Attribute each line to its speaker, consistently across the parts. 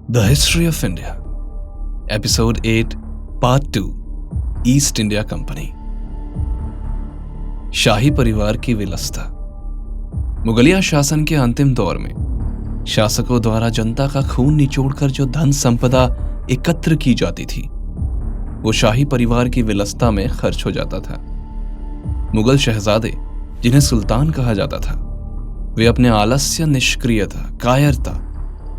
Speaker 1: The history of India, episode 8, part 2, East India Company. शाही परिवार की विलसता। मुगलिया शासन के अंतिम दौर में शासकों द्वारा जनता का खून निचोड़कर जो धन संपदा एकत्र की जाती थी, वो शाही परिवार की विलसता में खर्च हो जाता था। मुगल शहजादे, जिन्हें सुल्तान कहा जाता था, वे अपने आलस्य, निष्क्रियता, कायरता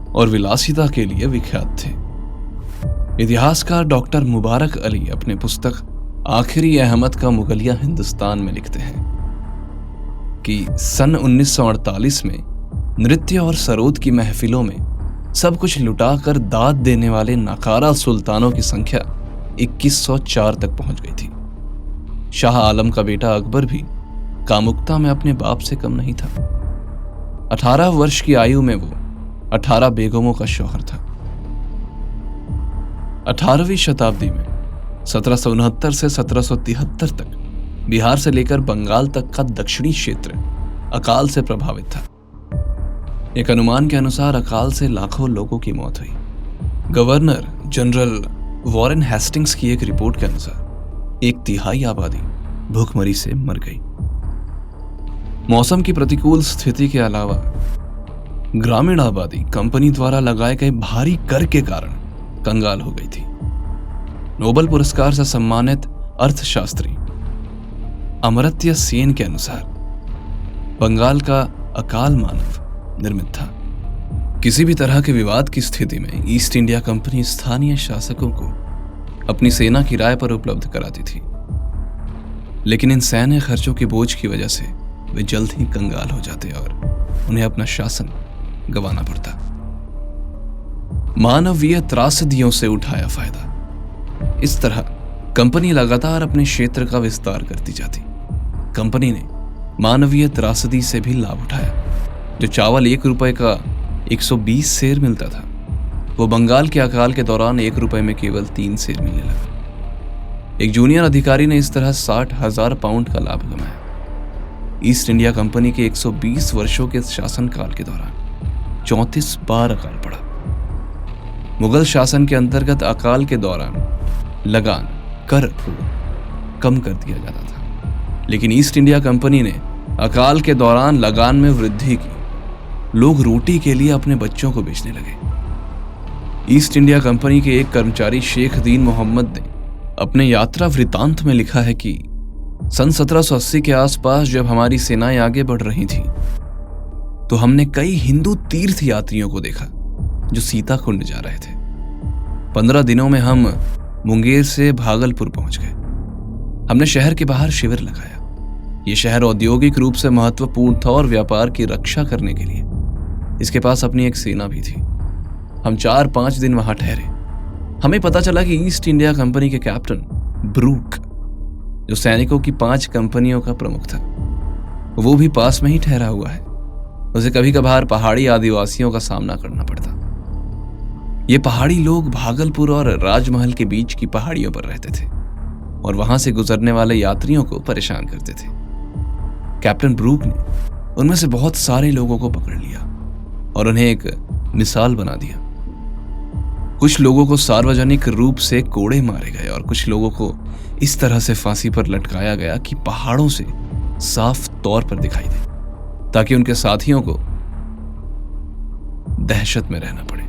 Speaker 1: और विलासिता के लिए विख्यात थे। इतिहासकार डॉक्टर मुबारक अली अपने पुस्तक आखिरी अहमद का मुगलिया हिंदुस्तान में लिखते हैं कि सन 1948 में नृत्य और सरोद की महफिलों में सब कुछ लुटाकर दाद देने वाले नाकारा सुल्तानों की संख्या 2104 तक पहुंच गई थी। शाह आलम का बेटा अकबर भी कामुकता में अपने बाप से कम नहीं था। 18 वर्ष की आयु में वो 18 बेगमों का शौहर था। 18वीं शताब्दी में 1769 से 1773 तक बिहार से लेकर बंगाल तक का दक्षिणी क्षेत्र अकाल से प्रभावित था। एक अनुमान के अनुसार अकाल से लाखों लोगों की मौत हुई। गवर्नर जनरल वॉरेन हेस्टिंग्स की एक रिपोर्ट के अनुसार 1/3 आबादी भूखमरी से मर गई। मौसम की प्रतिकूल स्थिति के अलावा ग्रामीण आबादी कंपनी द्वारा लगाए गए भारी कर के कारण कंगाल हो गई थी। नोबेल पुरस्कार से सम्मानित अर्थशास्त्री अमर्त्य सेन के अनुसार बंगाल का अकाल मानव निर्मित था। किसी भी तरह के विवाद की स्थिति में ईस्ट इंडिया कंपनी स्थानीय शासकों को अपनी सेना किराए पर उपलब्ध कराती थी, लेकिन इन सैन्य खर्चों के बोझ की वजह से वे जल्द ही कंगाल हो जाते और उन्हें अपना शासन गंवाना पड़ता। मानवीय त्रासदियों से उठाया फायदा। इस तरह कंपनी लगातार अपने क्षेत्र का विस्तार करती जाती। कंपनी ने मानवीय त्रासदी से भी लाभ उठाया। जो चावल 1 रुपए का 120 सेर मिलता था, वो बंगाल के अकाल के दौरान 1 रुपए में केवल 3 सेर मिलने लगा। एक जूनियर अधिकारी ने इस तरह 60,000 पाउंड का लाभ कमाया। ईस्ट इंडिया कंपनी के 120 वर्षों के शासनकाल के दौरान 34 बार अकाल पड़ा। मुगल शासन के अंतर्गत अकाल के दौरान लगान, कर को कम कर दिया जाता था, लेकिन ईस्ट इंडिया कंपनी ने अकाल के दौरान लगान में वृद्धि की। लोग रोटी के लिए अपने बच्चों को बेचने लगे। ईस्ट इंडिया कंपनी के एक कर्मचारी शेख दीन मोहम्मद ने अपने यात्रा वृतांत में लिखा है कि सन 1780 के आसपास जब हमारी सेनाएं आगे बढ़ रही थी, तो हमने कई हिंदू तीर्थ यात्रियों को देखा जो सीता कुंड जा रहे थे। 15 दिनों में हम मुंगेर से भागलपुर पहुंच गए। हमने शहर के बाहर शिविर लगाया। यह शहर औद्योगिक रूप से महत्वपूर्ण था और व्यापार की रक्षा करने के लिए इसके पास अपनी एक सेना भी थी। हम 4-5 दिन वहां ठहरे। हमें पता चला कि ईस्ट इंडिया कंपनी के कैप्टन ब्रूक, जो सैनिकों की 5 कंपनियों का प्रमुख था, वो भी पास में ही ठहरा हुआ है। उसे कभी कभार पहाड़ी आदिवासियों का सामना करना पड़ता। ये पहाड़ी लोग भागलपुर और राजमहल के बीच की पहाड़ियों पर रहते थे और वहां से गुजरने वाले यात्रियों को परेशान करते थे। कैप्टन ब्रूक ने उनमें से बहुत सारे लोगों को पकड़ लिया और उन्हें एक मिसाल बना दिया। कुछ लोगों को सार्वजनिक रूप से कोड़े मारे गए और कुछ लोगों को इस तरह से फांसी पर लटकाया गया कि पहाड़ों से साफ तौर पर दिखाई दे, ताकि उनके साथियों को दहशत में रहना पड़े।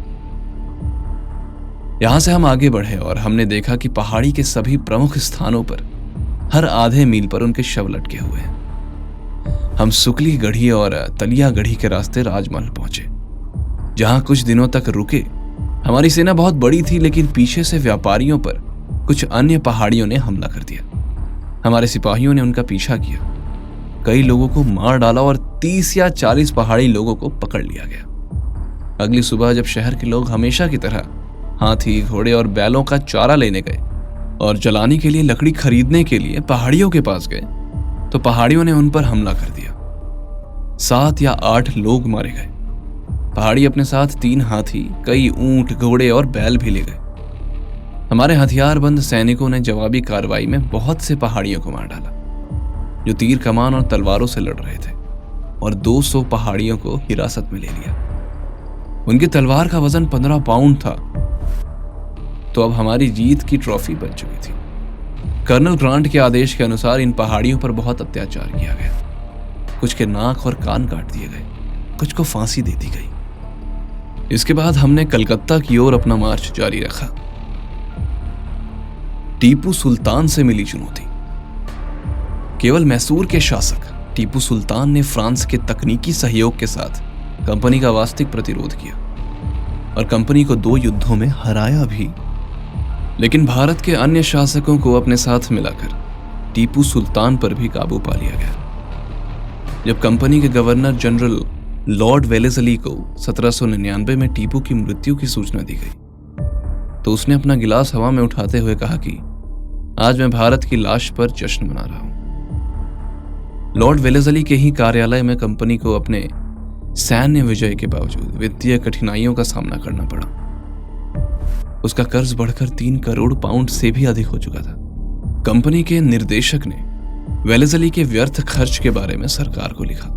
Speaker 1: यहां से हम आगे बढ़े और हमने देखा कि पहाड़ी के सभी प्रमुख स्थानों पर हर आधे मील पर उनके शव लटके हुए हैं। हम सुकली गढ़ी और तलिया गढ़ी के रास्ते राजमहल पहुंचे, जहां कुछ दिनों तक रुके। हमारी सेना बहुत बड़ी थी, लेकिन पीछे से व्यापारियों पर कुछ अन्य पहाड़ियों ने हमला कर दिया। हमारे सिपाहियों ने उनका पीछा किया, कई लोगों को मार डाला और 30 या 40 पहाड़ी लोगों को पकड़ लिया गया। अगली सुबह जब शहर के लोग हमेशा की तरह हाथी, घोड़े और बैलों का चारा लेने गए और जलाने के लिए लकड़ी खरीदने के लिए पहाड़ियों के पास गए, तो पहाड़ियों ने उन पर हमला कर दिया। 7 या 8 लोग मारे गए। पहाड़ी अपने साथ 3 हाथी, कई ऊंट, घोड़े और बैल भी ले गए। हमारे हथियारबंद सैनिकों ने जवाबी कार्रवाई में बहुत से पहाड़ियों को मार डाला जो तीर कमान और तलवारों से लड़ रहे थे, और 200 पहाड़ियों को हिरासत में ले लिया। उनकी तलवार का वजन 15 पाउंड था, तो अब हमारी जीत की ट्रॉफी बन चुकी थी। कर्नल ग्रांट के आदेश के अनुसार इन पहाड़ियों पर बहुत अत्याचार किया गया। कुछ के नाक और कान काट दिए गए, कुछ को फांसी दे दी गई। इसके बाद हमने कलकत्ता की ओर अपना मार्च जारी रखा। टीपू सुल्तान से मिली चुनौती। केवल मैसूर के शासक टीपू सुल्तान ने फ्रांस के तकनीकी सहयोग के साथ कंपनी का वास्तविक प्रतिरोध किया और कंपनी को 2 युद्धों में हराया भी। लेकिन भारत के अन्य शासकों को अपने साथ मिलाकर टीपू सुल्तान पर भी काबू पा लिया गया। जब कंपनी के गवर्नर जनरल लॉर्ड वेलेस्ली को 1799 में टीपू की मृत्यु की सूचना दी गई, तो उसने अपना गिलास हवा में उठाते हुए कहा कि आज मैं भारत की लाश पर जश्न मना रहा हूं। लॉर्ड वेलेस्ली के ही कार्यालय में कंपनी को अपने सैन्य विजय के बावजूद वित्तीय कठिनाइयों का सामना करना पड़ा। उसका कर्ज बढ़कर 3 करोड़ पाउंड से भी अधिक हो चुका था। कंपनी के निर्देशक ने वेलेस्ली के व्यर्थ खर्च के बारे में सरकार को लिखा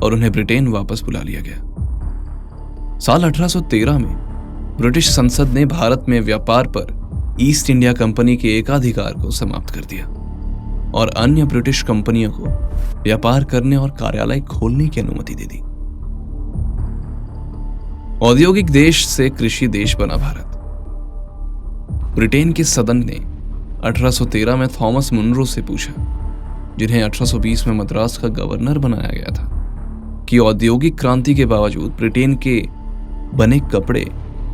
Speaker 1: और उन्हें ब्रिटेन वापस बुला लिया गया। साल 1813 में ब्रिटिश संसद ने भारत में व्यापार पर ईस्ट इंडिया कंपनी के एकाधिकार को समाप्त कर दिया और अन्य ब्रिटिश कंपनियों को व्यापार करने और कार्यालय खोलने की अनुमति दे दी। औद्योगिक देश से कृषि देश बना भारत। ब्रिटेन के सदन ने 1813 में थॉमस मुनरो से पूछा, जिन्हें 1820 में मद्रास का गवर्नर बनाया गया था, कि औद्योगिक क्रांति के बावजूद ब्रिटेन के बने कपड़े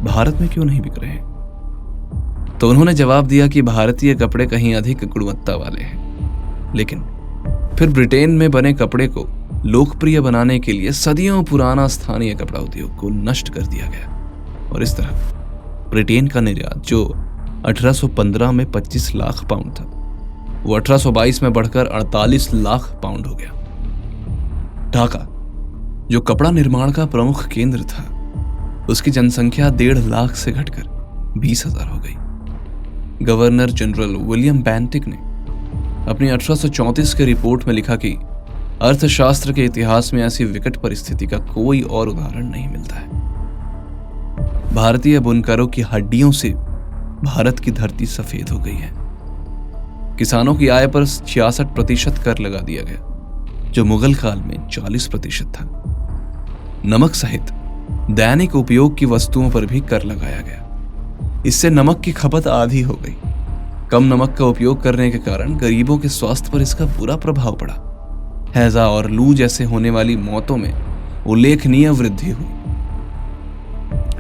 Speaker 1: भारत में क्यों नहीं बिक रहे हैं। तो उन्होंने जवाब दिया कि भारतीय कपड़े कहीं अधिक गुणवत्ता वाले हैं। लेकिन फिर ब्रिटेन में बने कपड़े को लोकप्रिय बनाने के लिए सदियों पुराना स्थानीय कपड़ा उद्योग को नष्ट कर दिया गया और इस तरह ब्रिटेन का निर्यात, जो 1815 में 25 लाख पाउंड था, वो 1822 में बढ़कर 48 लाख पाउंड हो गया। ढाका, जो कपड़ा निर्माण का प्रमुख केंद्र था, उसकी जनसंख्या 1.5 लाख से घटकर 20,000 हो गई। गवर्नर जनरल विलियम बेंटिक ने अपनी 1834 के रिपोर्ट में लिखा कि अर्थशास्त्र के इतिहास में ऐसी विकट परिस्थिति का कोई और उदाहरण नहीं मिलता है। भारतीय बुनकरों की हड्डियों से भारत की धरती सफेद हो गई है। किसानों की आय पर 66% कर लगा दिया गया, जो मुगल काल में 40% था। नमक सहित दैनिक उपयोग की वस्तुओं पर भी कर लगाया गया। इससे नमक की खपत आधी हो गई। कम नमक का उपयोग करने के कारण गरीबों के स्वास्थ्य पर इसका बुरा प्रभाव पड़ा। हैजा और लू जैसे होने वाली मौतों में उल्लेखनीय वृद्धि हुई।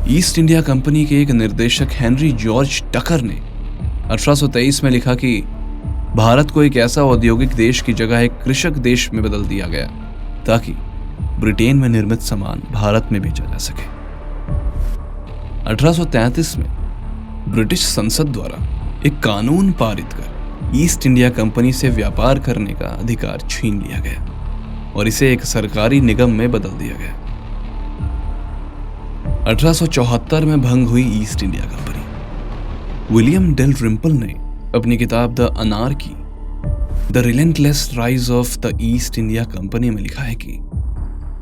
Speaker 1: ईस्ट इंडिया कंपनी के एक निर्देशक हेनरी जॉर्ज टकर ने 1823 में लिखा कि भारत को एक ऐसा औद्योगिक देश की जगह एक कृषक देश में बदल दिया गया ताकि ब्रिटेन में निर्मित सामान भारत में बेचा जा सके। 1833 में ब्रिटिश संसद द्वारा एक कानून पारित कर ईस्ट इंडिया कंपनी से व्यापार करने का अधिकार छीन लिया गया और इसे एक सरकारी निगम में बदल दिया गया। 1874 में भंग हुई East India Company. William Dalrymple ने अपनी किताब The Anarchy, The Relentless Rise of the East India Company में लिखा है कि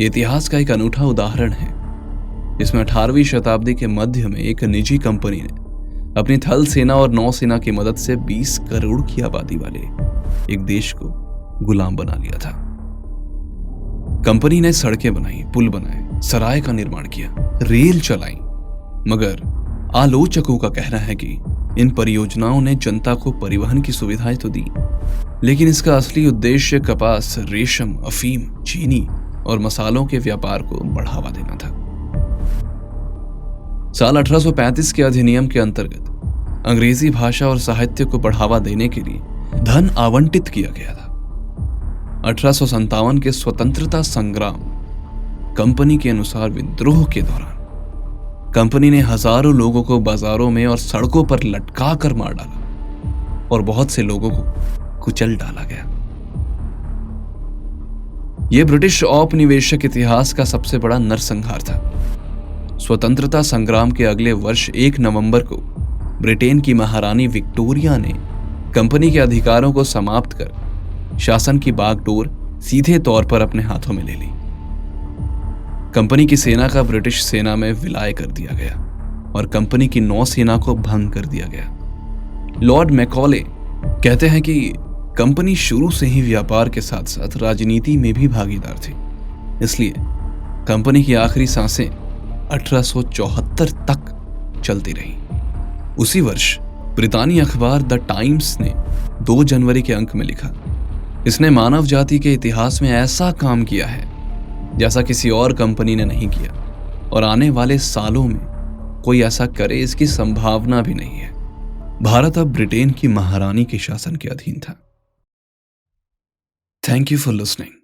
Speaker 1: इतिहास का एक अनूठा उदाहरण है। इसमें 18वीं शताब्दी के मध्य में एक निजी कंपनी ने अपनी थल सेना और नौसेना की मदद से 20 करोड़ की आबादी वाले एक देश को गुलाम बना लिया था। कंपनी ने सड़कें बनाई, पुल बनाए, सराय का निर्माण किया, रेल चलाई, मगर आलोचकों का कहना है कि इन परियोजनाओं ने जनता को परिवहन की सुविधाएं तो दी, लेकिन इसका असली उद्देश्य कपास, रेशम, अफीम, चीनी और मसालों के व्यापार को बढ़ावा देना था। साल 1835 के अधिनियम के अंतर्गत अंग्रेजी भाषा और साहित्य को बढ़ावा देने के लिए धन आवंटित किया गया था। 1857 के स्वतंत्रता संग्राम कंपनी के अनुसार विद्रोह के दौरान कंपनी ने हजारों लोगों को बाजारों में और सड़कों पर लटका कर मार डाला और बहुत से लोगों को कुचल डाला गया। यह ब्रिटिश औपनिवेशिक इतिहास का सबसे बड़ा नरसंहार था। स्वतंत्रता संग्राम के अगले वर्ष 1 नवंबर को ब्रिटेन की महारानी विक्टोरिया ने कंपनी के अधिकारों को समाप्त कर शासन की बागडोर सीधे तौर पर अपने हाथों में ले ली। कंपनी की सेना का ब्रिटिश सेना में विलय कर दिया गया और कंपनी की नौसेना को भंग कर दिया गया। लॉर्ड मैकॉले कहते हैं कि कंपनी शुरू से ही व्यापार के साथ साथ राजनीति में भी भागीदार थी, इसलिए कंपनी की आखिरी सांसें 1874 तक चलती रहीं। उसी वर्ष ब्रितानी अखबार द टाइम्स ने 2 जनवरी के अंक में लिखा, इसने मानव जाति के इतिहास में ऐसा काम किया है जैसा किसी और कंपनी ने नहीं किया और आने वाले सालों में कोई ऐसा करे इसकी संभावना भी नहीं है। भारत अब ब्रिटेन की महारानी के शासन के अधीन था। Thank you for listening.